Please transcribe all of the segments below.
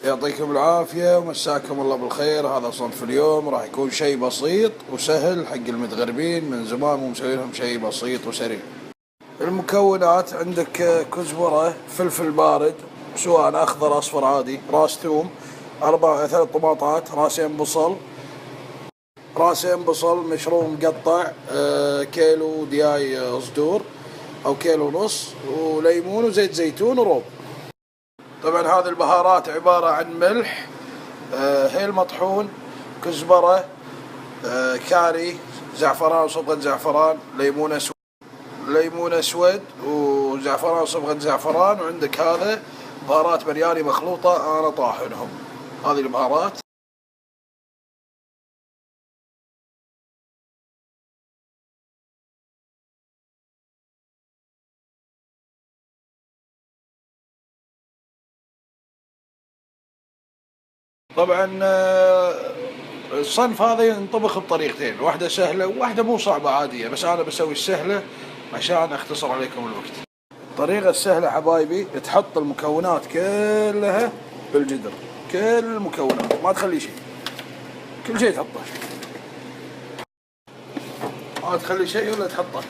يعطيكم العافية ومساكم الله بالخير. هذا صنف اليوم راح يكون شيء بسيط وسهل حق المتغربين، من زمان مو مسوي لهم شيء بسيط وسريع. المكونات: عندك كزبرة، فلفل بارد سواء أخضر أصفر عادي، راس ثوم، 3 طماطات، راسين بصل مشروم مقطع، كيلو دياي صدور أو كيلو ونص، وليمون وزيت زيتون وروب. طبعا هذه البهارات عبارة عن ملح، هيل مطحون، كزبرة، كاري، زعفران وصبغة زعفران، ليمون أسود وزعفران وصبغة زعفران. وعندك هذا بهارات برياني مخلوطة أنا طاحنهم. هذه البهارات. طبعا الصنف هذا ينطبخ بطريقتين، واحدة سهلة وواحدة مو صعبة عادية، بس أنا بسوي السهلة عشان أختصر عليكم الوقت. الطريقة السهلة حبايبي، تحط المكونات كلها بالجدر، كل المكونات ما تخلي شيء، كل شيء تحطه، ما تخلي شيء ولا تحطه،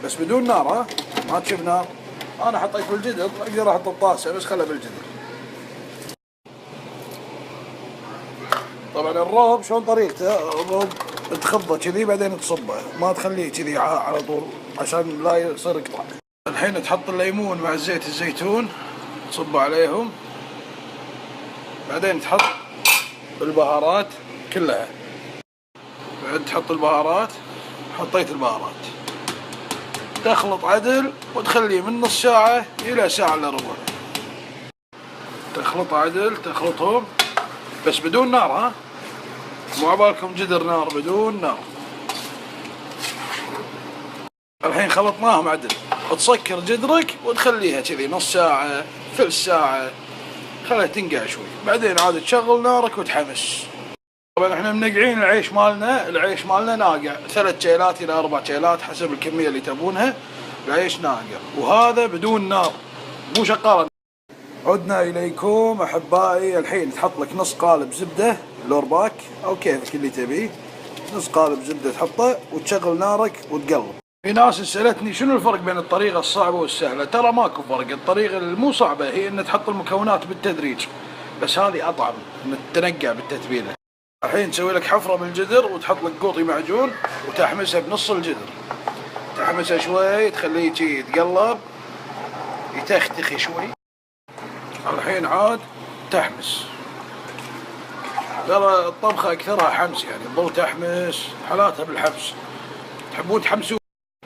بس بدون نار. ها ما تشوف نار. أنا حطيت بالجدر، أقدر أحط الطاسة بس خلها بالجدر. طبعا الروب شلون طريقته؟ الروب تخضه كذي بعدين تصبه، ما تخليه كذي على طول عشان لا يصير يقطع. الحين تحط الليمون مع زيت الزيتون، تصبه عليهم، بعدين تحط البهارات كلها. بعد تحط البهارات، حطيت البهارات، تخلط عدل وتخليه من نص ساعة إلى ساعة إلا ربع. تخلط عدل، تخلطهم بس بدون نار. ها مو عبالكم جدر نار، بدون نار. الحين خلطناهم عدل، تسكر جدرك وتخليها كذي نص ساعة ثلث ساعة، خليها تنقع شوي، بعدين عاد تشغل نارك وتحمس. طبعا احنا منقعين العيش مالنا ناقع 3 جيلات إلى 4 جيلات حسب الكمية اللي تبونها. العيش ناقع وهذا بدون نار، مو شغالة. عدنا إليكم أحبائي. الحين تحط لك نص قالب زبدة لورباك أو كيفك اللي تبيه، نص قالب زبدة تحطه وتشغل نارك وتقلب. في ناس سألتني شنو الفرق بين الطريقة الصعبة والسهلة. ترى ماكو فرق. الطريقة المو صعبة هي إن تحط المكونات بالتدريج، بس هذه أطعم إن تنقع بالتتبيلة. الحين تسوي لك حفرة بالجدر وتحط لك قوطي معجون وتحمسها بنص الجدر، تحمسها شوي تخليه شي يتقلب يتختخ شوي. الحين عاد تحمس. ترى الطبخة أكثرها حمس، يعني الضو تحمس، حالاتها بالحمس. تحبون تحمسون؟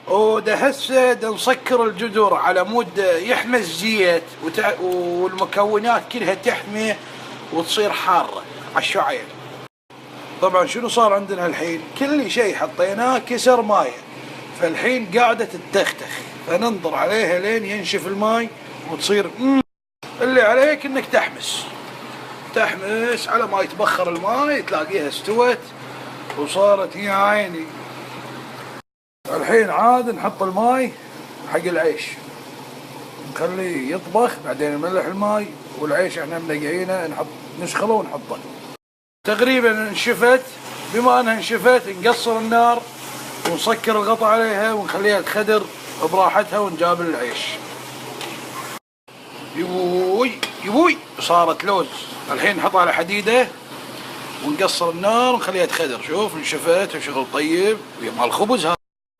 ودهسه نسكر الجدر على مود يحمس زيت والمكونات كلها تحمي وتصير حارة على الشعير. طبعا شنو صار عندنا الحين؟ كل شيء حطيناه كسر مايه، فالحين قاعدة تتختخ، فننظر عليها لين ينشف الماي وتصير اللي عليك انك تحمس على ما يتبخر الماي تلاقيها استوت وصارت يا عيني. الحين عاد نحط الماي حق العيش، نخليه يطبخ، بعدين نملح الماي، والعيش احنا منقعينه نشخله ونحطه. تقريبا انشفت. بما انها انشفت نقصر النار ونسكر الغطاء عليها ونخليها تخدر براحتها ونجابل العيش. يبوي صارت لوز. الحين نحطها على حديدة ونقصر النار ونخليها تخدر. شوف انشفت وشغل طيب ويا مال الخبز. هذا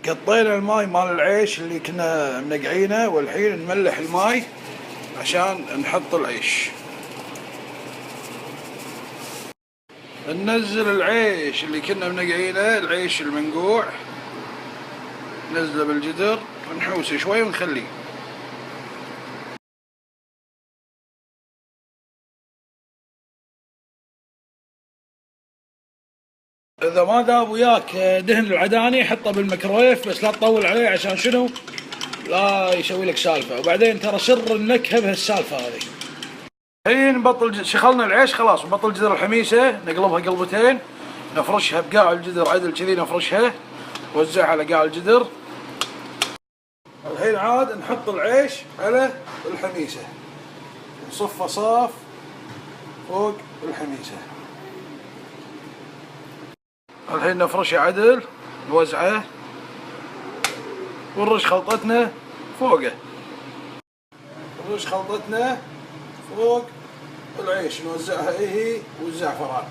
قطينا الماي مال العيش اللي كنا منقعينه، والحين نملح الماي عشان نحط العيش. ننزل العيش اللي كنا منقعينه، العيش المنقوع ننزله بالجدر ونحوسه شوي ونخليه. إذا ما ذاب وياك دهن العداني حطه بالميكرويف، بس لا تطول عليه عشان شنو؟ لا يسوي لك سالفة. وبعدين ترى سر النكهة بهالسالفة هذه. الحين نبطل شخلنا العيش خلاص، نبطل جدر الحميسة، نقلبها قلبتين، نفرشها بقاع الجدر عدل كذي، نفرشها نوزعها على قاع الجدر. الحين عاد نحط العيش على الحميسة، نصفه صاف فوق الحميسة. الحين نفرشه عدل، نوزعه ونرش خلطتنا فوقه. نرش خلطتنا فوق العيش، نوزعها هي والزعفران.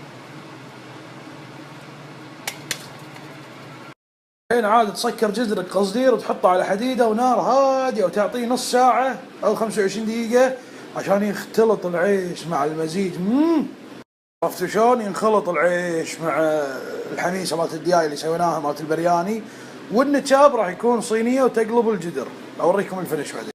الحين عاد تسكر جزرك قصدير وتحطه على حديدة ونار هادية وتعطيه نص ساعة أو 25 دقيقة عشان يختلط العيش مع المزيج. عرفتوا شلون ينخلط العيش مع الحميسة مالت الدياي اللي سويناها مالت البرياني، والنشاب راح يكون صينية وتقلب الجدر. أوريكم الفنش بعدين.